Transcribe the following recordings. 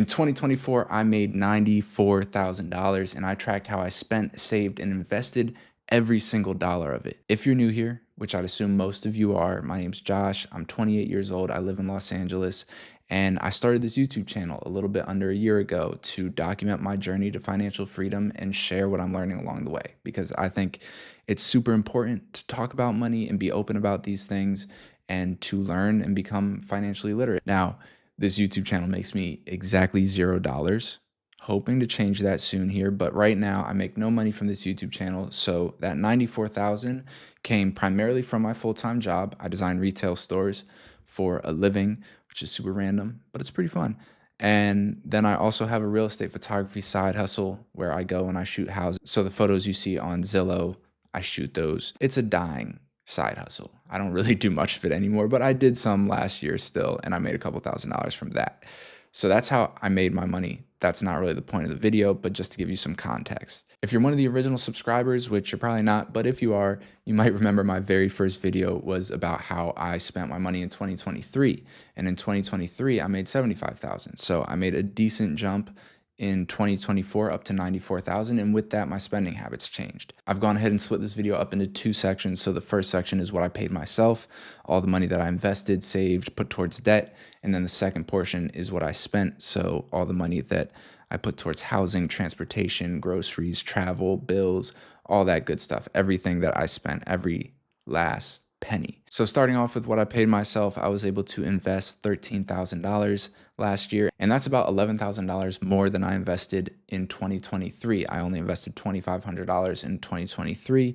In 2024, I made $94,000 and I tracked how I spent, saved, and invested every single dollar of it. If you're new here, which I'd assume most of you are, my name's Josh. I'm 28 years old. I live in Los Angeles. And I started this YouTube channel a little bit under a year ago to document my journey to financial freedom and share what I'm learning along the way. Because I think it's super important to talk about money and be open about these things and to learn and become financially literate. Now, this YouTube channel makes me exactly $0. Hoping to change that soon here, but right now I make no money from this YouTube channel. So that 94,000 came primarily from my full-time job. I design retail stores for a living, which is super random, but it's pretty fun. And then I also have a real estate photography side hustle where I go and I shoot houses. So the photos you see on Zillow, I shoot those. It's a dying side hustle. I don't really do much of it anymore, but I did some last year still, and I made a couple $1,000s from that. So that's how I made my money. That's not really the point of the video, but just to give you some context. If you're one of the original subscribers, which you're probably not, but if you are, you might remember my very first video was about how I spent my money in 2023. And in 2023, I made 75,000. So I made a decent jump in 2024 up to 94,000, and with that my spending habits changed. I've gone ahead and split this video up into two sections. So the first section is what I paid myself, all the money that I invested, saved, put towards debt, and then the second portion is what I spent, so all the money that I put towards housing, transportation, groceries, travel, bills, all that good stuff, everything that I spent, every last penny. So starting off with what I paid myself, I was able to invest $13,000 last year, and that's about $11,000 more than I invested in 2023. I only invested $2,500 in 2023,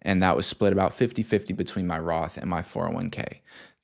and that was split about 50-50 between my Roth and my 401k.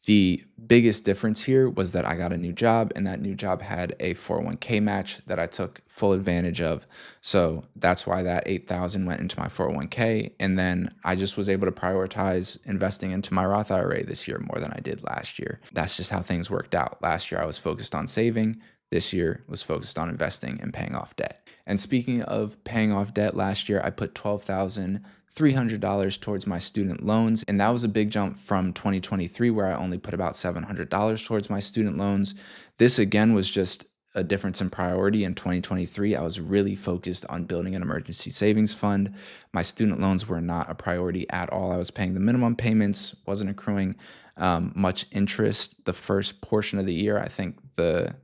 The biggest difference here was that I got a new job, and that new job had a 401k match that I took full advantage of. So that's why that $8,000 went into my 401k. And then I just was able to prioritize investing into my Roth IRA this year more than I did last year. That's just how things worked out. Last year I was focused on saving. This year was focused on investing and paying off debt. And speaking of paying off debt, last year I put $12,300 towards my student loans, and that was a big jump from 2023 where I only put about $700 towards my student loans. This again was just a difference in priority. In 2023, I was really focused on building an emergency savings fund. My student loans were not a priority at all. I was paying the minimum payments, wasn't accruing much interest the first portion of the year. I think the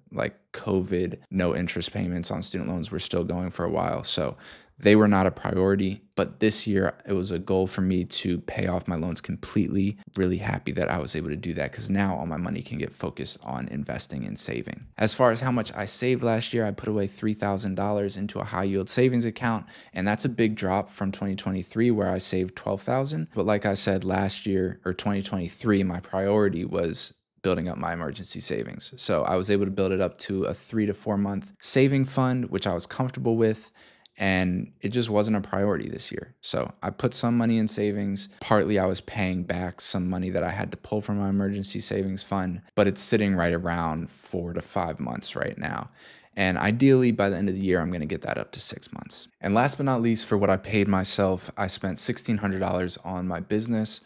COVID no interest payments on student loans were still going for a while. So they were not a priority, but this year it was a goal for me to pay off my loans completely. Really happy that I was able to do that because now all my money can get focused on investing and saving. As far as how much I saved last year, I put away $3,000 into a high yield savings account, and that's a big drop from 2023 where I saved $12,000. But like I said, last year or 2023, my priority was building up my emergency savings. So I was able to build it up to a 3 to 4 month saving fund, which I was comfortable with. And it just wasn't a priority this year. So I put some money in savings. Partly I was paying back some money that I had to pull from my emergency savings fund, but it's sitting right around 4 to 5 months right now. And ideally by the end of the year, I'm going to get that up to 6 months. And last but not least, for what I paid myself, I spent $1,600 on my business.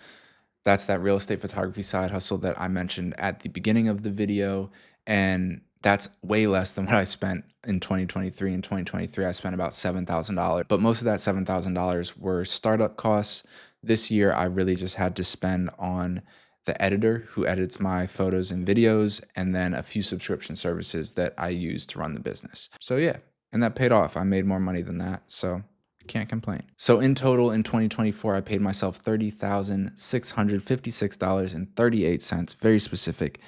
That's that real estate photography side hustle that I mentioned at the beginning of the video. And that's way less than what I spent in 2023. In 2023, I spent about $7,000, but most of that $7,000 were startup costs. This year, I really just had to spend on the editor who edits my photos and videos, and then a few subscription services that I use to run the business. So yeah, and that paid off. I made more money than that, so I can't complain. So in total, in 2024, I paid myself $30,656.38, very specific.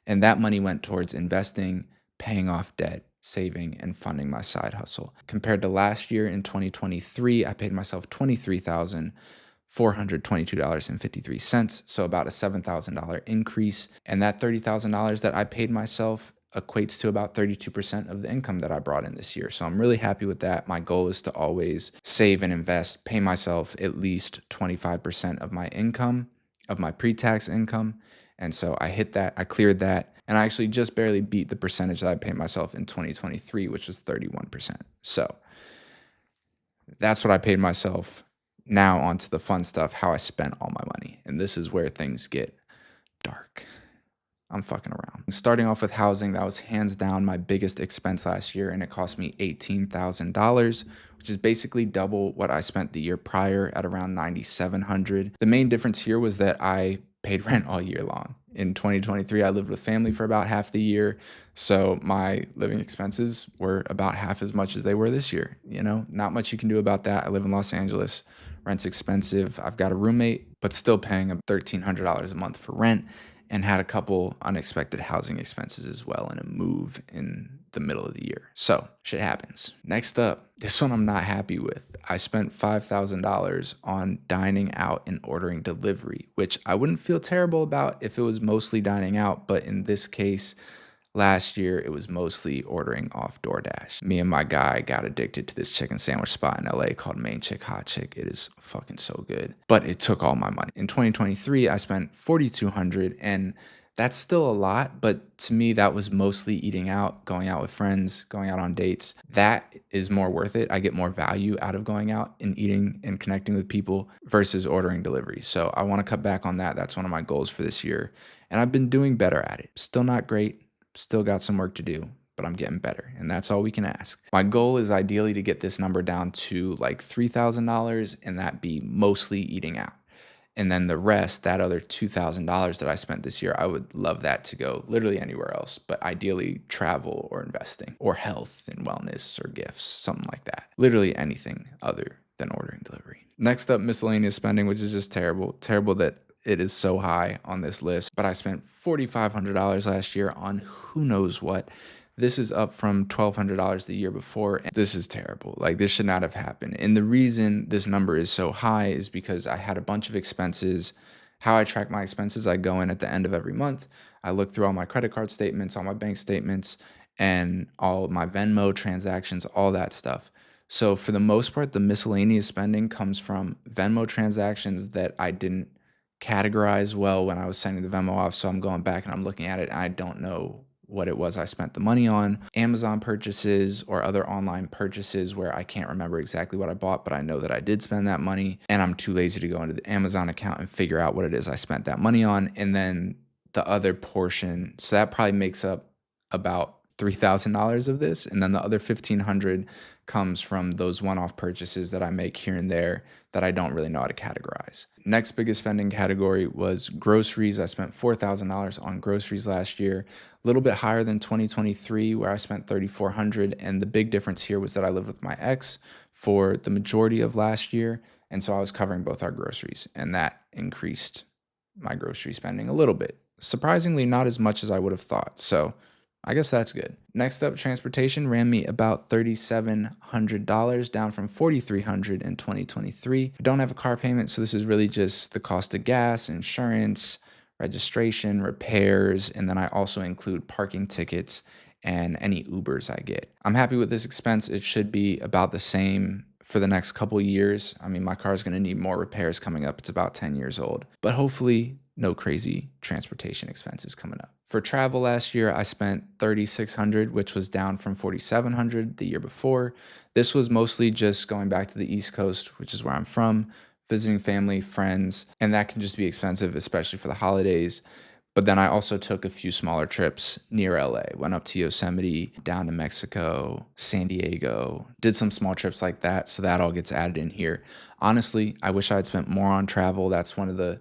And that money went towards investing, paying off debt, saving, and funding my side hustle. Compared to last year in 2023, I paid myself $23,422.53, so about a $7,000 increase. And that $30,000 that I paid myself equates to about 32% of the income that I brought in this year. So I'm really happy with that. My goal is to always save and invest, pay myself at least 25% of my income, of my pre-tax income. And so I hit that, I cleared that, and I actually just barely beat the percentage that I paid myself in 2023, which was 31%. So that's what I paid myself. Now on to the fun stuff, how I spent all my money. And this is where things get dark. I'm fucking around. Starting off with housing, that was hands down my biggest expense last year, and it cost me $18,000, which is basically double what I spent the year prior at around $9,700. The main difference here was that I paid rent all year long. In 2023, I lived with family for about half the year, so my living expenses were about half as much as they were this year. Not much you can do about that. I live in Los Angeles. Rent's expensive. I've got a roommate, but still paying $1,300 a month for rent, and had a couple unexpected housing expenses as well in a move in the middle of the year. So shit happens. Next up, this one I'm not happy with. I spent $5,000 on dining out and ordering delivery, which I wouldn't feel terrible about if it was mostly dining out, but in this case, last year, it was mostly ordering off DoorDash. Me and my guy got addicted to this chicken sandwich spot in LA called Main Chick Hot Chick. It is fucking so good, but it took all my money. In 2023, I spent $4,200, and that's still a lot, but to me, that was mostly eating out, going out with friends, going out on dates. That is more worth it. I get more value out of going out and eating and connecting with people versus ordering delivery. So I want to cut back on that. That's one of my goals for this year, and I've been doing better at it. Still not great. Still got some work to do, but I'm getting better, and that's all we can ask. My goal is ideally to get this number down to like $3,000, and that be mostly eating out. And then the rest, that other $2,000 that I spent this year, I would love that to go literally anywhere else, but ideally travel or investing or health and wellness or gifts, something like that. Literally anything other than ordering delivery. Next up, miscellaneous spending, which is just terrible. Terrible that it is so high on this list, but I spent $4,500 last year on who knows what. This is up from $1,200 the year before. And this is terrible. Like, this should not have happened. And the reason this number is so high is because I had a bunch of expenses. How I track my expenses, I go in at the end of every month. I look through all my credit card statements, all my bank statements, and all my Venmo transactions, all that stuff. So for the most part, the miscellaneous spending comes from Venmo transactions that I didn't categorize well when I was sending the Venmo off. So I'm going back and I'm looking at it, and I don't know what it was I spent the money on. Amazon purchases or other online purchases where I can't remember exactly what I bought, but I know that I did spend that money, and I'm too lazy to go into the Amazon account and figure out what it is I spent that money on. And then the other portion, so that probably makes up about $3,000 of this, and then the other $1,500 comes from those one-off purchases that I make here and there that I don't really know how to categorize. Next biggest spending category was groceries. I spent $4,000 on groceries last year, a little bit higher than 2023 where I spent $3,400, and the big difference here was that I lived with my ex for the majority of last year, and so I was covering both our groceries, and that increased my grocery spending a little bit. Surprisingly, not as much as I would have thought, so I guess that's good. Next up, transportation ran me about $3,700, down from $4,300 in 2023. I don't have a car payment, so this is really just the cost of gas, insurance, registration, repairs, and then I also include parking tickets and any Ubers I get. I'm happy with this expense. It should be about the same for the next couple years. I mean, my car is going to need more repairs coming up. It's about 10 years old, but hopefully no crazy transportation expenses coming up. For travel last year, I spent $3,600, which was down from $4,700 the year before. This was mostly just going back to the East Coast, which is where I'm from, visiting family, friends, and that can just be expensive, especially for the holidays. But then I also took a few smaller trips near LA, went up to Yosemite, down to Mexico, San Diego, did some small trips like that. So that all gets added in here. Honestly, I wish I had spent more on travel. That's one of the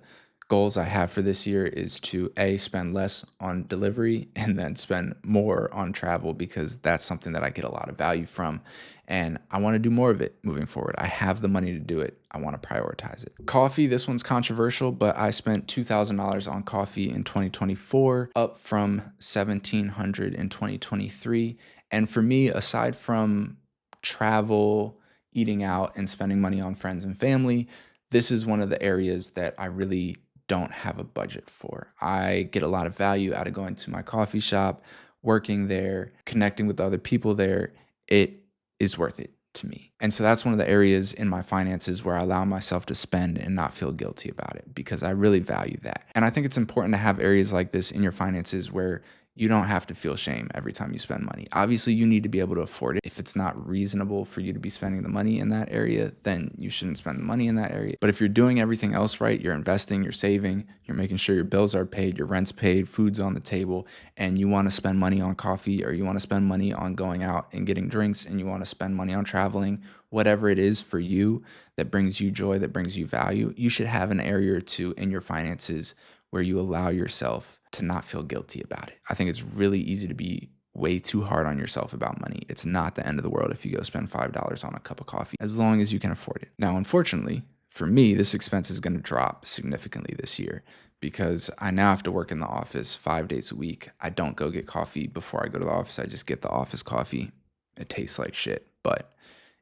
goals I have for this year, is to spend less on delivery and then spend more on travel, because that's something that I get a lot of value from, and I want to do more of it moving forward. I have the money to do it. I want to prioritize it. Coffee, this one's controversial, but I spent $2,000 on coffee in 2024, up from $1,700 in 2023. And for me, aside from travel, eating out, and spending money on friends and family, this is one of the areas that I really don't have a budget for. I get a lot of value out of going to my coffee shop, working there, connecting with other people there. It is worth it to me. And so that's one of the areas in my finances where I allow myself to spend and not feel guilty about it, because I really value that. And I think it's important to have areas like this in your finances where you don't have to feel shame every time you spend money. Obviously, you need to be able to afford it. If it's not reasonable for you to be spending the money in that area, then you shouldn't spend the money in that area. But if you're doing everything else right, you're investing, you're saving, you're making sure your bills are paid, your rent's paid, food's on the table, and you want to spend money on coffee, or you want to spend money on going out and getting drinks, and you want to spend money on traveling, whatever it is for you that brings you joy, that brings you value, you should have an area or two in your finances where you allow yourself to not feel guilty about it. I think it's really easy to be way too hard on yourself about money. It's not the end of the world if you go spend $5 on a cup of coffee, as long as you can afford it. Now, unfortunately, for me, this expense is going to drop significantly this year because I now have to work in the office 5 days a week. I don't go get coffee before I go to the office. I just get the office coffee. It tastes like shit, but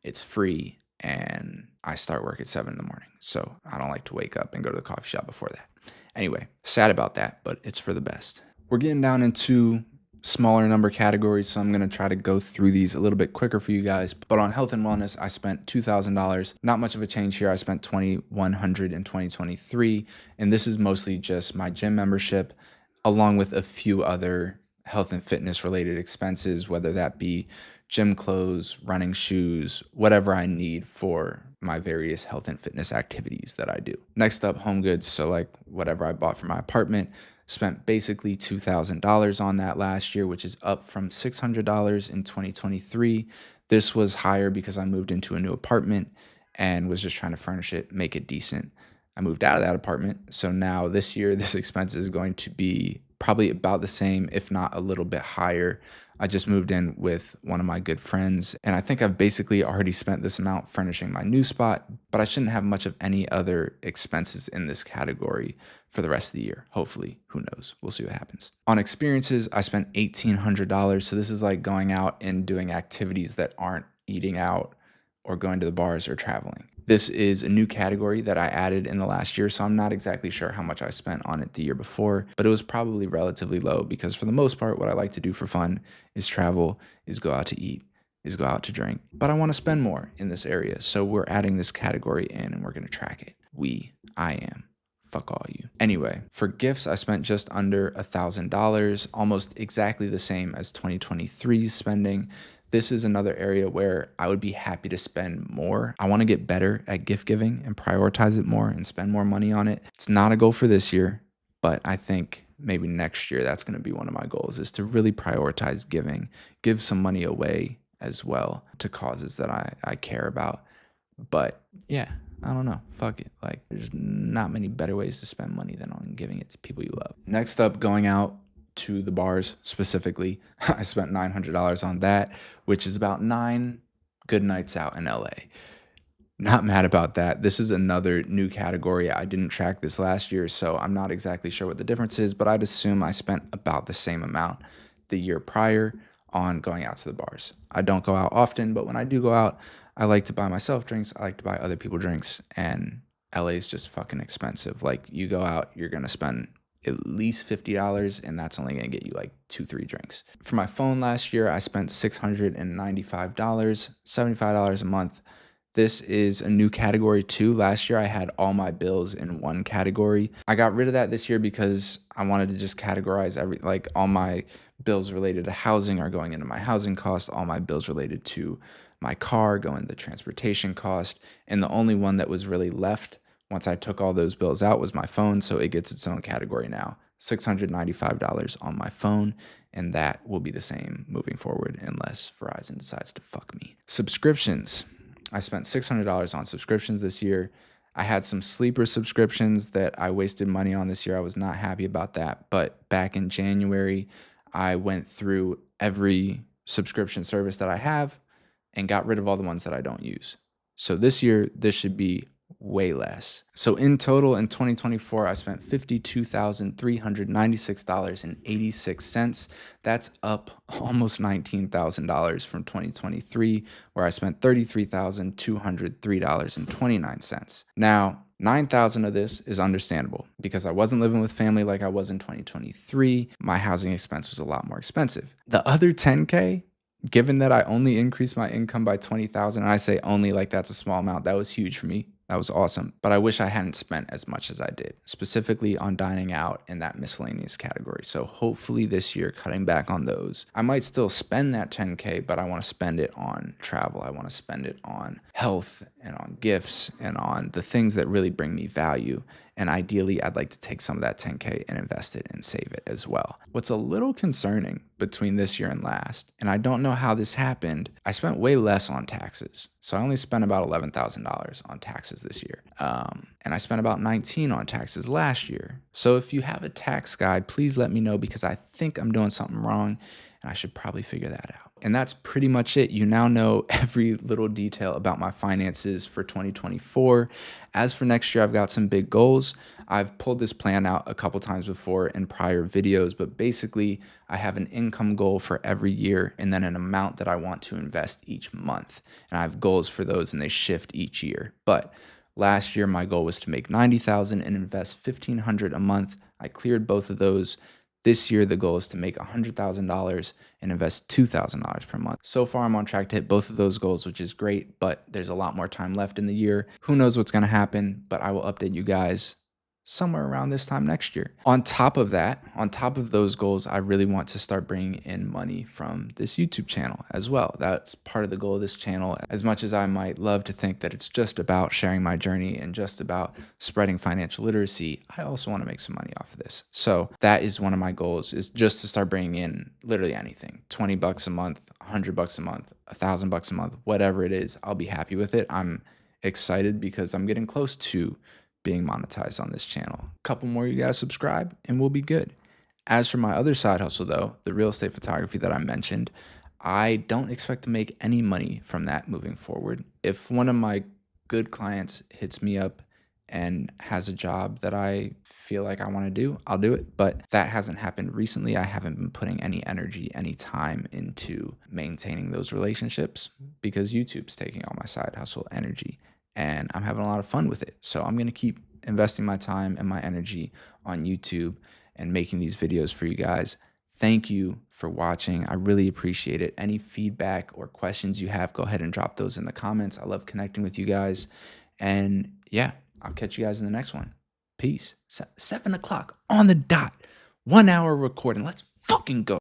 it's free, and I start work at 7 in the morning. So I don't like to wake up and go to the coffee shop before that. Anyway, sad about that, but it's for the best. We're getting down into smaller number categories, so I'm going to try to go through these a little bit quicker for you guys. But on health and wellness, I spent $2,000. Not much of a change here. I spent $2,100 in 2023, and this is mostly just my gym membership, along with a few other health and fitness related expenses, whether that be gym clothes, running shoes, whatever I need for my various health and fitness activities that I do. Next up, home goods. So like whatever I bought for my apartment, spent basically $2,000 on that last year, which is up from $600 in 2023. This was higher because I moved into a new apartment and was just trying to furnish it, make it decent. I moved out of that apartment. So now this year, this expense is going to be probably about the same, if not a little bit higher. I just moved in with one of my good friends, and I think I've basically already spent this amount furnishing my new spot, but I shouldn't have much of any other expenses in this category for the rest of the year. Hopefully, who knows? We'll see what happens. On experiences, I spent $1,800. So this is like going out and doing activities that aren't eating out or going to the bars or traveling. This is a new category that I added in the last year, so I'm not exactly sure how much I spent on it the year before, but it was probably relatively low because for the most part, what I like to do for fun is travel, is go out to eat, is go out to drink. But I want to spend more in this area, so we're adding this category in and we're going to track it. I am. Fuck all you. Anyway, for gifts, I spent just under $1,000, almost exactly the same as 2023's spending. This is another area where I would be happy to spend more. I want to get better at gift giving and prioritize it more and spend more money on it. It's not a goal for this year, but I think maybe next year that's going to be one of my goals, is to really prioritize giving, give some money away as well to causes that I care about. But yeah, I don't know. Fuck it. Like, there's not many better ways to spend money than on giving it to people you love. Next up, going out to the bars specifically. I spent $900 on that, which is about 9 good nights out in LA. Not mad about that. This is another new category. I didn't track this last year, so I'm not exactly sure what the difference is, but I'd assume I spent about the same amount the year prior on going out to the bars. I don't go out often, but when I do go out, I like to buy myself drinks. I like to buy other people drinks, and LA is just fucking expensive. Like, you go out, you're going to spend at least $50, and that's only going to get you like 2-3 drinks. For my phone last year, I spent $695, $75 a month. This is a new category too. Last year, I had all my bills in one category. I got rid of that this year because I wanted to just categorize like all my bills related to housing are going into my housing cost. All my bills related to my car go into transportation cost. And the only one that was really left once I took all those bills out was my phone, so it gets its own category now. $695 on my phone, and that will be the same moving forward unless Verizon decides to fuck me. Subscriptions. I spent $600 on subscriptions this year. I had some sleeper subscriptions that I wasted money on this year. I was not happy about that, but back in January, I went through every subscription service that I have and got rid of all the ones that I don't use. So this year, this should be way less. So in total, in 2024, I spent $52,396.86. That's up almost $19,000 from 2023, where I spent $33,203.29. Now, 9,000 of this is understandable because I wasn't living with family like I was in 2023. My housing expense was a lot more expensive. The other 10K, given that I only increased my income by 20,000, and I say only like that's a small amount, that was huge for me. That was awesome. But I wish I hadn't spent as much as I did, specifically on dining out in that miscellaneous category. So hopefully this year, cutting back on those. I might still spend that 10K, but I want to spend it on travel. I want to spend it on health and on gifts and on the things that really bring me value. And ideally, I'd like to take some of that 10K and invest it and save it as well. What's a little concerning between this year and last, and I don't know how this happened, I spent way less on taxes. So I only spent about $11,000 on taxes this year. And I spent about 19 on taxes last year. So if you have a tax guide, please let me know, because I think I'm doing something wrong and I should probably figure that out. And that's pretty much it. You now know every little detail about my finances for 2024. As for next year, I've got some big goals. I've pulled this plan out a couple times before in prior videos, but basically I have an income goal for every year and then an amount that I want to invest each month. And I have goals for those and they shift each year. But last year, my goal was to make $90,000 and invest $1,500 a month. I cleared both of those. This year, the goal is to make $100,000 and invest $2,000 per month. So far, I'm on track to hit both of those goals, which is great, but there's a lot more time left in the year. Who knows what's going to happen, but I will update you guys somewhere around this time next year. On top of that, on top of those goals, I really want to start bringing in money from this YouTube channel as well. That's part of the goal of this channel. As much as I might love to think that it's just about sharing my journey and just about spreading financial literacy, I also want to make some money off of this. So that is one of my goals, is just to start bringing in literally anything, 20 bucks a month, 100 bucks a month, 1,000 bucks a month, whatever it is, I'll be happy with it. I'm excited because I'm getting close to being monetized on this channel. A couple more you guys subscribe and we'll be good. As for my other side hustle though, the real estate photography that I mentioned, I don't expect to make any money from that moving forward. If one of my good clients hits me up and has a job that I feel like I want to do, I'll do it. But that hasn't happened recently. I haven't been putting any energy, any time into maintaining those relationships because YouTube's taking all my side hustle energy. And I'm having a lot of fun with it. So I'm going to keep investing my time and my energy on YouTube and making these videos for you guys. Thank you for watching. I really appreciate it. Any feedback or questions you have, go ahead and drop those in the comments. I love connecting with you guys. And yeah, I'll catch you guys in the next one. Peace. 7 o'clock on the dot. 1 hour recording. Let's fucking go.